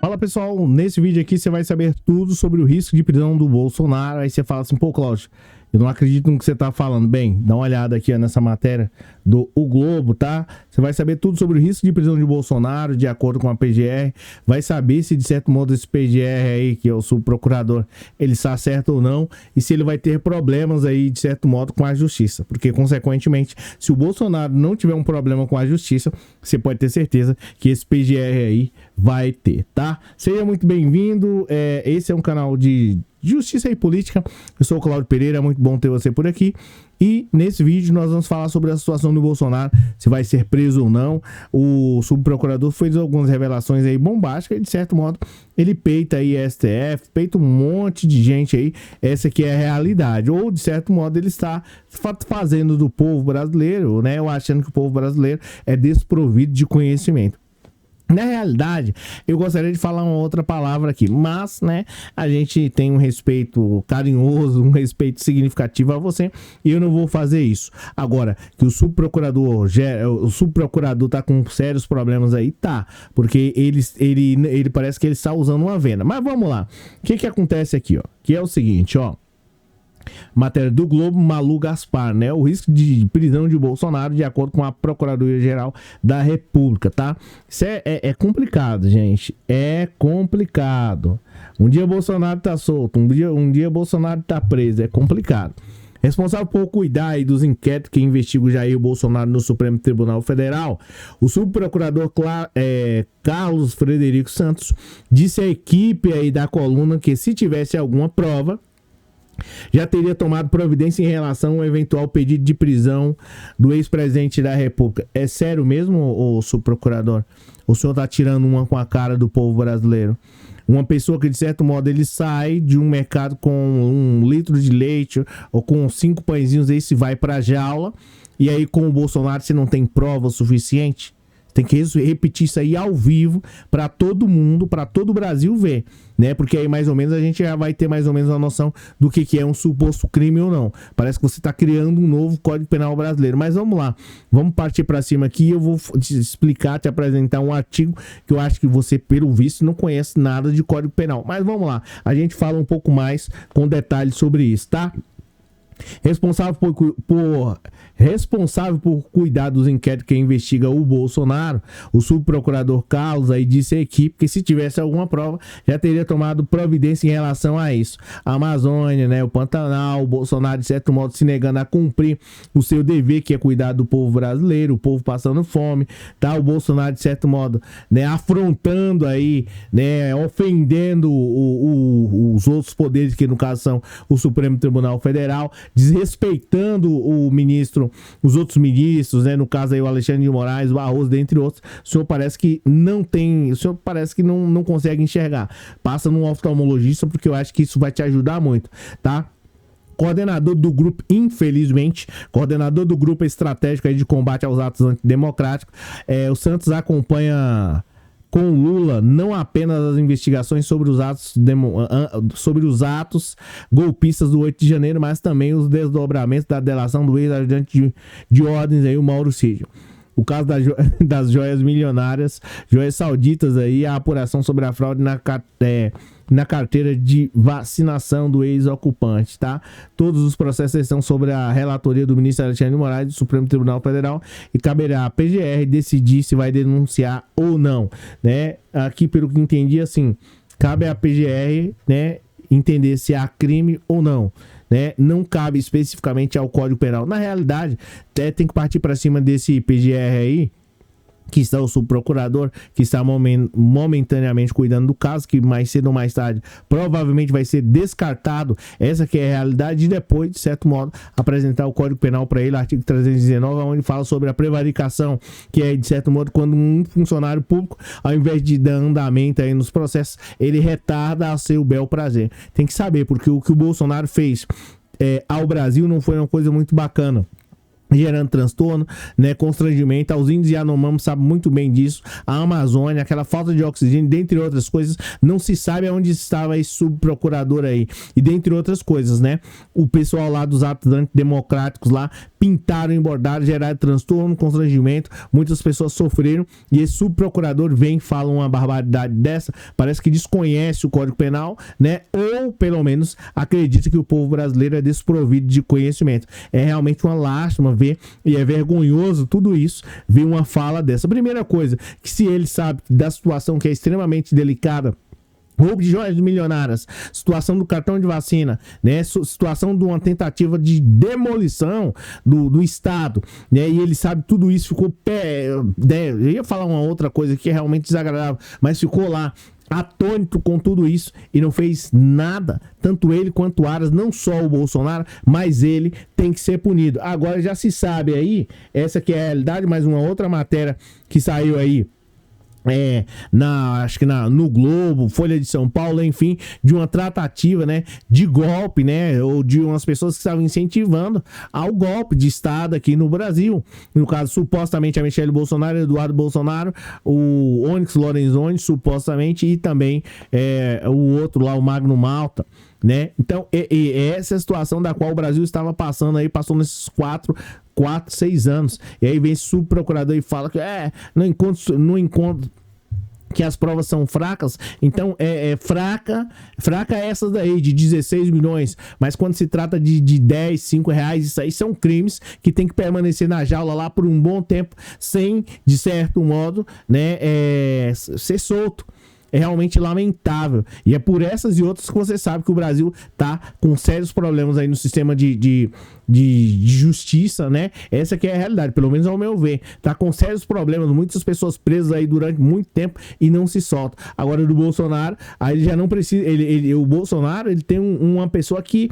Fala pessoal, nesse vídeo aqui você vai saber tudo sobre o risco de prisão do Bolsonaro. Aí você fala assim, pô Cláudio, eu não acredito no que você tá falando. Bem, dá uma olhada aqui ó, nessa matéria do O Globo, tá? Você vai saber tudo sobre o risco de prisão de Bolsonaro, de acordo com a PGR. Vai saber se de certo modo esse PGR aí, que é o subprocurador, ele está certo ou não. E se ele vai ter problemas aí, de certo modo, com a justiça. Porque, consequentemente, se o Bolsonaro não tiver um problema com a justiça, você pode ter certeza que esse PGR aí vai ter, tá? Seja muito bem-vindo. Esse é um canal de Justiça e Política. Eu sou o Cláudio Pereira, é muito bom ter você por aqui. E nesse vídeo nós vamos falar sobre a situação do Bolsonaro, se vai ser preso ou não. O subprocurador fez algumas revelações aí bombásticas e, de certo modo, ele peita aí a STF, peita um monte de gente aí. Essa aqui é a realidade. Ou, de certo modo, ele está fazendo do povo brasileiro, né? Ou achando que o povo brasileiro é desprovido de conhecimento. Na realidade, eu gostaria de falar uma outra palavra aqui, mas, né, a gente tem um respeito carinhoso, um respeito significativo a você, e eu não vou fazer isso. Agora, que o subprocurador tá com sérios problemas aí, tá, porque ele parece que ele está usando uma venda. Mas vamos lá, o que acontece aqui, ó, que é o seguinte, ó. Matéria do Globo, Malu Gaspar, né? O risco de prisão de Bolsonaro, de acordo com a Procuradoria-Geral da República, tá? Isso é complicado, gente. É complicado. Um dia Bolsonaro tá solto, um dia Bolsonaro tá preso. É complicado. Responsável por cuidar aí dos inquéritos que investigam o Jair Bolsonaro no Supremo Tribunal Federal, o subprocurador Carlos Frederico Santos disse à equipe aí da coluna que se tivesse alguma prova, já teria tomado providência em relação ao eventual pedido de prisão do ex-presidente da República. É sério mesmo, o subprocurador? O senhor tá tirando uma com a cara do povo brasileiro? Uma pessoa que, de certo modo, ele sai de um mercado com 1 litro de leite ou com 5 pãezinhos, aí se vai pra jaula, e aí com o Bolsonaro você não tem prova suficiente? Tem que repetir isso aí ao vivo para todo mundo, para todo o Brasil ver, né? Porque aí mais ou menos a gente já vai ter mais ou menos uma noção do que é um suposto crime ou não. Parece que você está criando um novo Código Penal brasileiro. Mas vamos lá, vamos partir para cima aqui. Eu vou te explicar, te apresentar um artigo que eu acho que você, pelo visto, não conhece nada de Código Penal. Mas vamos lá, a gente fala um pouco mais com detalhes sobre isso, tá? Responsável por cuidar dos inquéritos que investiga o Bolsonaro, o subprocurador Carlos aí disse à equipe que se tivesse alguma prova, já teria tomado providência em relação a isso. A Amazônia, né, o Pantanal, o Bolsonaro de certo modo se negando a cumprir o seu dever, que é cuidar do povo brasileiro, o povo passando fome, tá? O Bolsonaro de certo modo, né, afrontando aí, né, ofendendo os outros poderes, que no caso são o Supremo Tribunal Federal, desrespeitando os outros ministros, né? No caso aí o Alexandre de Moraes, o Barroso, dentre outros. O senhor parece que não consegue enxergar. Passa num oftalmologista, porque eu acho que isso vai te ajudar muito, tá? Coordenador do grupo, infelizmente, coordenador do grupo estratégico aí de combate aos atos antidemocráticos, o Santos acompanha com Lula não apenas as investigações sobre os atos golpistas do 8 de janeiro, mas também os desdobramentos da delação do ex-ajudante de ordens aí, o Mauro Cid. O caso das joias milionárias, joias sauditas aí, a apuração sobre a fraude na carteira de vacinação do ex-ocupante, tá? Todos os processos estão sobre a relatoria do ministro Alexandre de Moraes do Supremo Tribunal Federal e caberá à PGR decidir se vai denunciar ou não, né? Aqui, pelo que entendi, assim, cabe à PGR, né, entender se há crime ou não, né? Não cabe especificamente ao Código Penal. Na realidade, tem que partir para cima desse PGR aí, que está o subprocurador, que está momentaneamente cuidando do caso, que mais cedo ou mais tarde provavelmente vai ser descartado. Essa que é a realidade, e depois, de certo modo, apresentar o Código Penal para ele, artigo 319, onde fala sobre a prevaricação, que é, de certo modo, quando um funcionário público, ao invés de dar andamento aí nos processos, ele retarda a seu bel prazer. Tem que saber, porque o que o Bolsonaro fez ao Brasil não foi uma coisa muito bacana. gerando transtorno, né, constrangimento. Os índios Yanomami sabem muito bem disso. A Amazônia, aquela falta de oxigênio, dentre outras coisas, não se sabe aonde estava esse subprocurador aí. E dentre outras coisas, né, o pessoal lá dos atos antidemocráticos lá pintaram, embordaram, geraram transtorno, constrangimento. Muitas pessoas sofreram e esse subprocurador vem e fala uma barbaridade dessa. Parece que desconhece o Código Penal, né, ou pelo menos acredita que o povo brasileiro é desprovido de conhecimento. É realmente uma lástima ver, e é vergonhoso tudo isso, ver uma fala dessa. Primeira coisa, que se ele sabe da situação que é extremamente delicada, roubo de joias milionárias, situação do cartão de vacina, né? Situação de uma tentativa de demolição do Estado, né? E ele sabe tudo isso, ficou né? Eu ia falar uma outra coisa que é realmente desagradável, mas ficou lá atônito com tudo isso e não fez nada, tanto ele quanto o Aras, não só o Bolsonaro, mas ele tem que ser punido. Agora já se sabe aí, essa que é a realidade, mais uma outra matéria que saiu aí, acho que no Globo, Folha de São Paulo, enfim, de uma tratativa, né, de golpe, né, ou de umas pessoas que estavam incentivando ao golpe de Estado aqui no Brasil. No caso, supostamente a Michelle Bolsonaro, Eduardo Bolsonaro, o Onyx Lorenzoni, supostamente, e também o outro lá, o Magno Malta, né? Então, essa é a situação da qual o Brasil estava passando aí, passou nesses 6 anos. E aí vem esse subprocurador e fala que não encontro que as provas são fracas. Então fraca essas daí de 16 milhões, mas quando se trata de 10, 5 reais, isso aí são crimes que tem que permanecer na jaula lá por um bom tempo, sem, de certo modo, né, ser solto. É realmente lamentável. E é por essas e outras que você sabe que o Brasil tá com sérios problemas aí no sistema de justiça, né? Essa que é a realidade, pelo menos ao meu ver. Tá com sérios problemas, muitas pessoas presas aí durante muito tempo e não se soltam. Agora do Bolsonaro, aí ele já não precisa... o Bolsonaro, ele tem uma pessoa que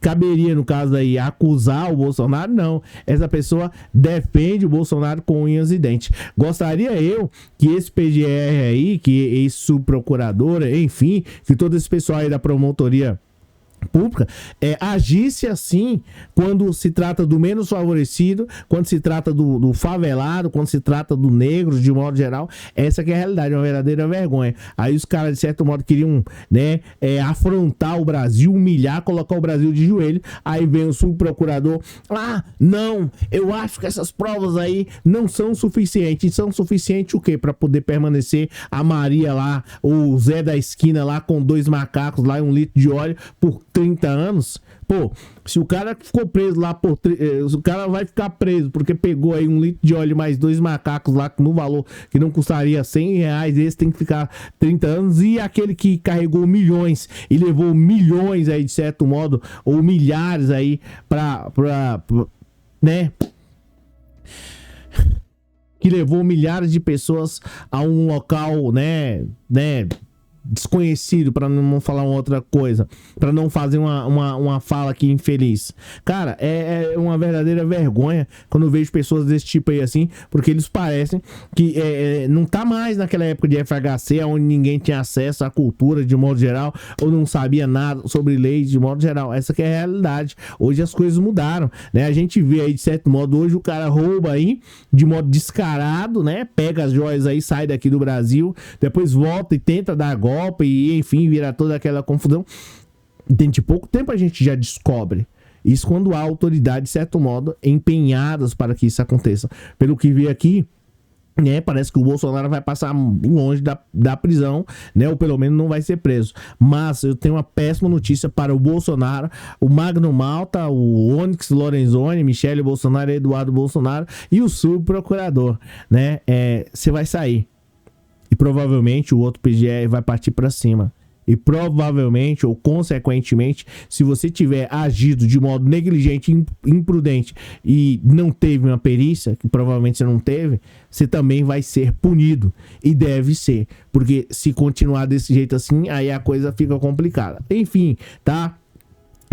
caberia, no caso aí, acusar o Bolsonaro. Não, essa pessoa defende o Bolsonaro com unhas e dentes. Gostaria eu que esse PGR aí, que esse subprocurador, enfim, que todo esse pessoal aí da promotoria pública agisse assim quando se trata do menos favorecido, quando se trata do favelado, quando se trata do negro, de modo geral. Essa que é a realidade, uma verdadeira vergonha. Aí os caras, de certo modo, queriam, né, afrontar o Brasil, humilhar, colocar o Brasil de joelho. Aí vem o subprocurador: não, eu acho que essas provas aí não são suficientes. São suficientes o quê? Para poder permanecer a Maria lá, o Zé da esquina lá com 2 macacos lá e 1 litro de óleo por 30 anos. Pô, se o cara ficou preso lá o cara vai ficar preso porque pegou aí 1 litro de óleo mais 2 macacos lá no valor que não custaria 100 reais, esse tem que ficar 30 anos. E aquele que carregou milhões e levou milhões aí, de certo modo, ou milhares aí né, que levou milhares de pessoas a um local, né, desconhecido, para não falar uma outra coisa, para não fazer uma fala aqui infeliz. Cara, é uma verdadeira vergonha quando eu vejo pessoas desse tipo aí assim, porque eles parecem que não tá mais naquela época de FHC, onde ninguém tinha acesso à cultura de modo geral, ou não sabia nada sobre leis de modo geral. Essa que é a realidade. Hoje as coisas mudaram, né? A gente vê aí, de certo modo, hoje o cara rouba aí de modo descarado, né? Pega as joias aí, sai daqui do Brasil, depois volta e tenta dar golpe e, enfim, vira toda aquela confusão. Dentro de pouco tempo a gente já descobre isso, quando há autoridade, de certo modo, empenhadas para que isso aconteça. Pelo que vi aqui, né, parece que o Bolsonaro vai passar longe da prisão, né, ou pelo menos não vai ser preso. Mas eu tenho uma péssima notícia para o Bolsonaro, o Magno Malta, o Onyx Lorenzoni, Michelle Bolsonaro, Eduardo Bolsonaro e o subprocurador, né? Você vai sair. E provavelmente o outro PGR vai partir para cima. E provavelmente, ou consequentemente, se você tiver agido de modo negligente, imprudente e não teve uma perícia, que provavelmente você não teve, você também vai ser punido. E deve ser. Porque se continuar desse jeito assim, aí a coisa fica complicada. Enfim, tá?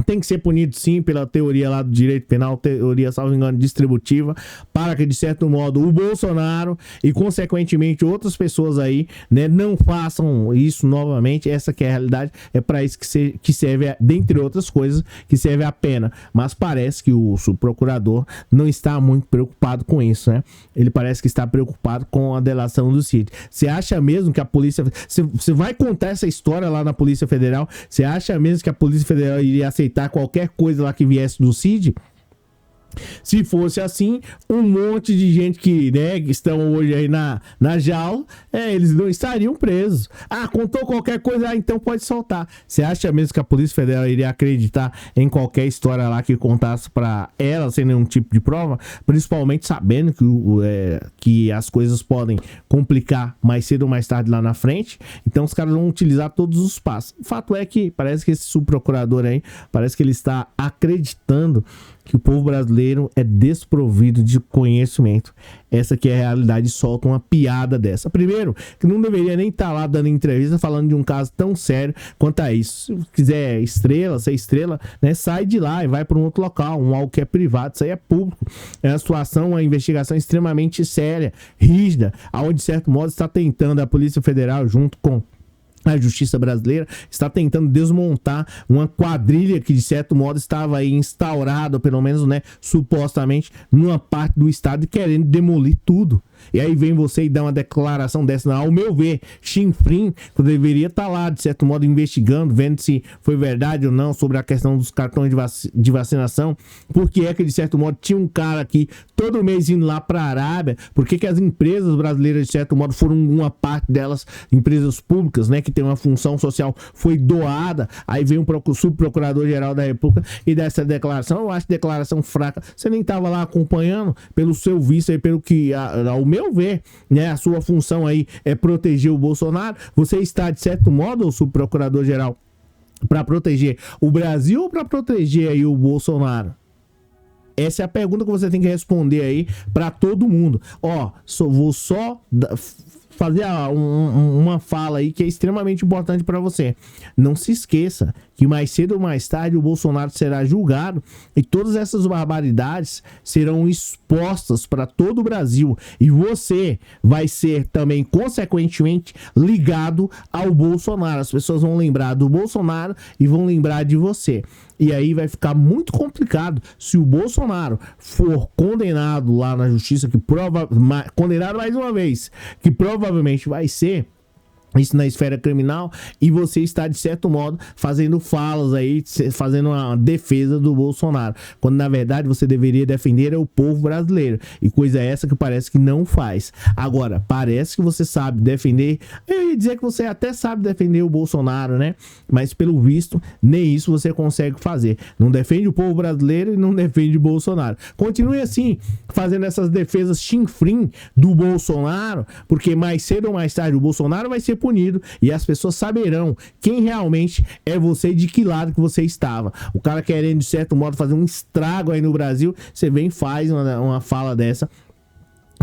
tem que ser punido sim pela teoria lá do direito penal, teoria, salvo engano, distributiva, para que de certo modo o Bolsonaro e consequentemente outras pessoas aí, né, não façam isso novamente. Essa que é a realidade, é para isso que serve, dentre outras coisas, que serve a pena. Mas parece que o subprocurador não está muito preocupado com isso, né? Ele parece que está preocupado com a delação do Cid. Você acha mesmo que a polícia... Você vai contar essa história lá na Polícia Federal? Você acha mesmo que a Polícia Federal iria aceitar qualquer coisa lá que viesse do Cid? Se fosse assim, um monte de gente que, né, que estão hoje aí na jaula, eles não estariam presos. Ah, contou qualquer coisa, então pode soltar. Você acha mesmo que a Polícia Federal iria acreditar em qualquer história lá que contasse pra ela sem nenhum tipo de prova? Principalmente sabendo que as coisas podem complicar mais cedo ou mais tarde lá na frente. Então os caras vão utilizar todos os passos. O fato é que parece que esse subprocurador aí, parece que ele está acreditando que o povo brasileiro é desprovido de conhecimento. Essa que é a realidade, solta uma piada dessa. Primeiro, que não deveria nem estar lá dando entrevista falando de um caso tão sério quanto a isso. Se quiser ser estrela, né, sai de lá e vai para um outro local, algo que é privado, isso aí é público. É uma situação, uma investigação extremamente séria, rígida, aonde de certo modo está tentando a Polícia Federal, junto com a justiça brasileira, está tentando desmontar uma quadrilha que de certo modo estava aí instaurada, pelo menos, né, supostamente, numa parte do estado, querendo demolir tudo. E aí vem você e dá uma declaração dessa, ao meu ver, chinfrim, que deveria estar lá, de certo modo, investigando, vendo se foi verdade ou não sobre a questão dos cartões de vacinação. Porque é que, de certo modo, tinha um cara aqui todo mês indo lá para a Arábia. Por que as empresas brasileiras, de certo modo, foram uma parte delas, empresas públicas, né, que tem uma função social, foi doada. Aí vem o subprocurador-geral da República e dá essa declaração. Eu acho declaração fraca. Você nem estava lá acompanhando, pelo seu visto aí, pelo que, ao meu ver, né, a sua função aí é proteger o Bolsonaro. Você está, de certo modo, o subprocurador-geral, para proteger o Brasil ou para proteger aí o Bolsonaro? Essa é a pergunta que você tem que responder aí para todo mundo. Vou só fazer uma fala aí que é extremamente importante para você. Não se esqueça que mais cedo ou mais tarde o Bolsonaro será julgado e todas essas barbaridades serão expostas para todo o Brasil. E você vai ser também, consequentemente, ligado ao Bolsonaro. As pessoas vão lembrar do Bolsonaro e vão lembrar de você. E aí vai ficar muito complicado se o Bolsonaro for condenado lá na justiça, condenado mais uma vez, que provavelmente vai ser isso na esfera criminal, e você está, de certo modo, fazendo falas aí, fazendo uma defesa do Bolsonaro, quando na verdade você deveria defender o povo brasileiro, e coisa essa que parece que não faz. Agora, parece que você sabe defender, eu ia dizer que você até sabe defender o Bolsonaro, né? Mas pelo visto, nem isso você consegue fazer. Não defende o povo brasileiro e não defende o Bolsonaro. Continue assim, fazendo essas defesas chinfrim do Bolsonaro, porque mais cedo ou mais tarde o Bolsonaro vai ser punido e as pessoas saberão quem realmente é você e de que lado que você estava. O cara querendo, de certo modo, fazer um estrago aí no Brasil, você vem e faz uma fala dessa,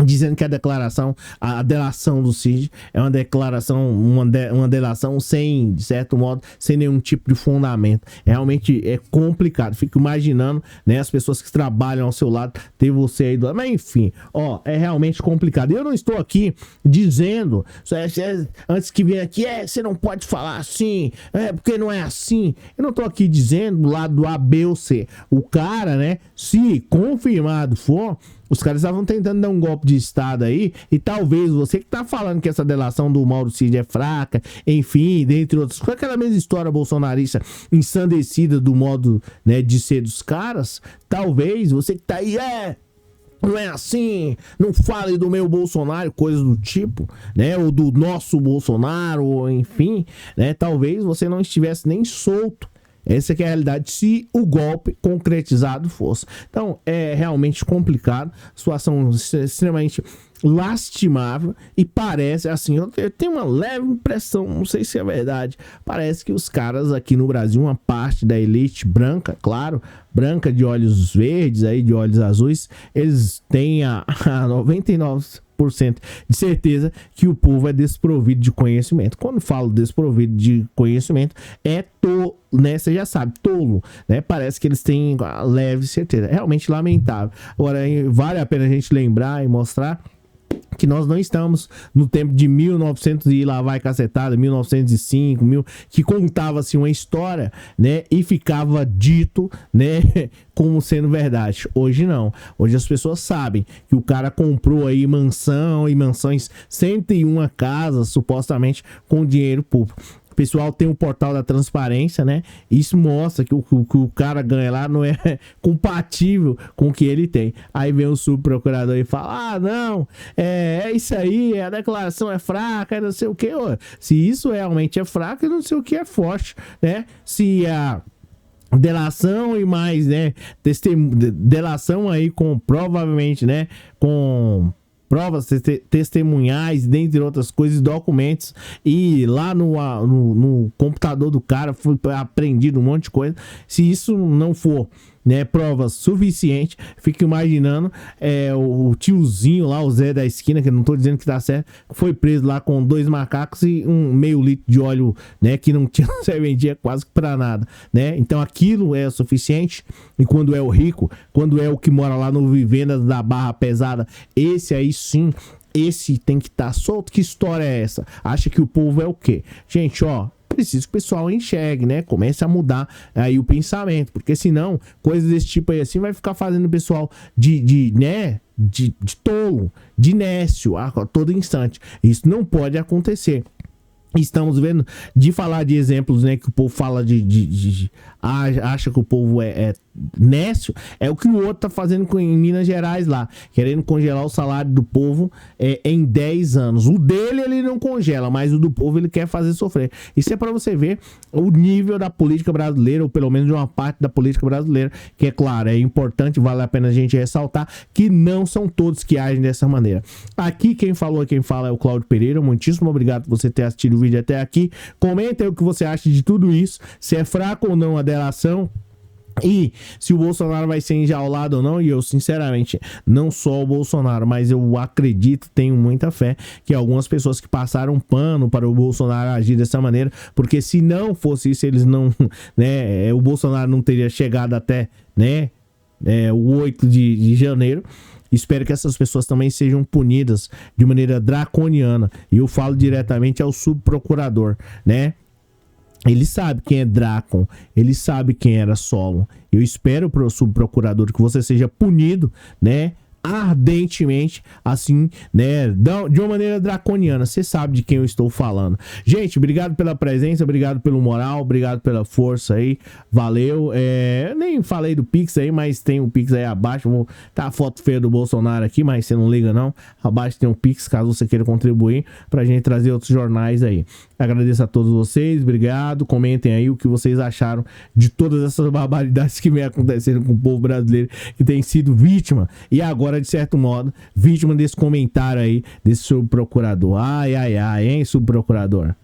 dizendo que a delação do Cid é uma declaração, uma delação sem, de certo modo, sem nenhum tipo de fundamento. Realmente é complicado. Fico imaginando, né, as pessoas que trabalham ao seu lado, ter você aí do lado. Mas enfim, é realmente complicado. Eu não estou aqui dizendo, antes que venha aqui, você não pode falar assim, porque não é assim. Eu não estou aqui dizendo do lado do A, B ou C. O cara, né, se confirmado for, os caras estavam tentando dar um golpe de estado aí, e talvez você que tá falando que essa delação do Mauro Cid é fraca, enfim, dentre outras coisas, aquela mesma história bolsonarista ensandecida do modo, né, de ser dos caras, talvez você que tá aí, não é assim, não fale do meu Bolsonaro, coisas do tipo, né, ou do nosso Bolsonaro, ou enfim, né, talvez você não estivesse nem solto. Essa que é a realidade, se o golpe concretizado fosse. Então, é realmente complicado, situação extremamente lastimável e parece, assim, eu tenho uma leve impressão, não sei se é verdade, parece que os caras aqui no Brasil, uma parte da elite branca, claro, branca de olhos verdes, aí de olhos azuis, eles têm a 99% de certeza que o povo é desprovido de conhecimento. Quando falo desprovido de conhecimento, é tolo, né? Você já sabe, tolo, né? Parece que eles têm a leve certeza. É realmente lamentável. Agora, vale a pena a gente lembrar e mostrar que nós não estamos no tempo de 1900 e lá vai cacetada, 1905, que contava-se uma história, né, e ficava dito, né, como sendo verdade. Hoje não. Hoje as pessoas sabem que o cara comprou aí mansão e mansões, 101 casas, supostamente, com dinheiro público. O pessoal tem um portal da transparência, né? Isso mostra que o cara ganha lá não é compatível com o que ele tem. Aí vem o subprocurador e fala: ah, não, é isso aí, a declaração é fraca, não sei o que. Se isso realmente é fraco, eu não sei o que é forte, né? Se a delação e mais, né? Delação aí com, provavelmente, né? Com provas testemunhais, dentre outras coisas, documentos, e lá no computador do cara foi apreendido um monte de coisa. Se isso não for, né, prova suficiente, fico imaginando o tiozinho lá, o Zé da esquina, que eu não tô dizendo que tá certo, foi preso lá com 2 macacos e um meio litro de óleo, né, que não tinha serventia quase que pra nada, né? Então aquilo é o suficiente. E quando é o rico, quando é o que mora lá no Vivendas da Barra Pesada, esse aí sim, esse tem que estar solto. Que história é essa? Acha que o povo é o quê? Gente, ó, preciso que o pessoal enxergue, né? Comece a mudar aí o pensamento, porque senão, coisas desse tipo aí assim vai ficar fazendo o pessoal de tolo, de nécio a todo instante. Isso não pode acontecer. Estamos vendo, de falar de exemplos, né, que o povo fala acha que o povo é nécio, é o que o outro tá fazendo em Minas Gerais lá, querendo congelar o salário do povo em 10 anos. O dele ele não congela, mas o do povo ele quer fazer sofrer. Isso é para você ver o nível da política brasileira, ou pelo menos de uma parte da política brasileira, que é claro, é importante, vale a pena a gente ressaltar que não são todos que agem dessa maneira. Aqui quem fala é o Cláudio Pereira. Muitíssimo obrigado por você ter assistido o vídeo até aqui. Comenta aí o que você acha de tudo isso, se é fraco ou não a delação, e se o Bolsonaro vai ser enjaulado ou não. E eu sinceramente, não só o Bolsonaro, mas eu acredito, tenho muita fé que algumas pessoas que passaram pano para o Bolsonaro agir dessa maneira, porque se não fosse isso, eles não, né, o Bolsonaro não teria chegado até, né, o 8 de janeiro. Espero que essas pessoas também sejam punidas de maneira draconiana. E eu falo diretamente ao subprocurador, né? Ele sabe quem é Drácon, ele sabe quem era Solon. Eu espero pro subprocurador que você seja punido, né, ardentemente, assim, né, de uma maneira draconiana. Você sabe de quem eu estou falando. Gente, obrigado pela presença, obrigado pelo moral, obrigado pela força aí, valeu. Eu nem falei do Pix aí, mas tem o Pix aí abaixo. Vou tá a foto feia do Bolsonaro aqui, mas você não liga não. Abaixo tem um Pix, caso você queira contribuir pra gente trazer outros jornais aí. Agradeço a todos vocês, obrigado. Comentem aí o que vocês acharam de todas essas barbaridades que vem acontecendo com o povo brasileiro, que tem sido vítima, e agora, de certo modo, vítima desse comentário aí, desse subprocurador. Ai, ai, ai, hein, subprocurador?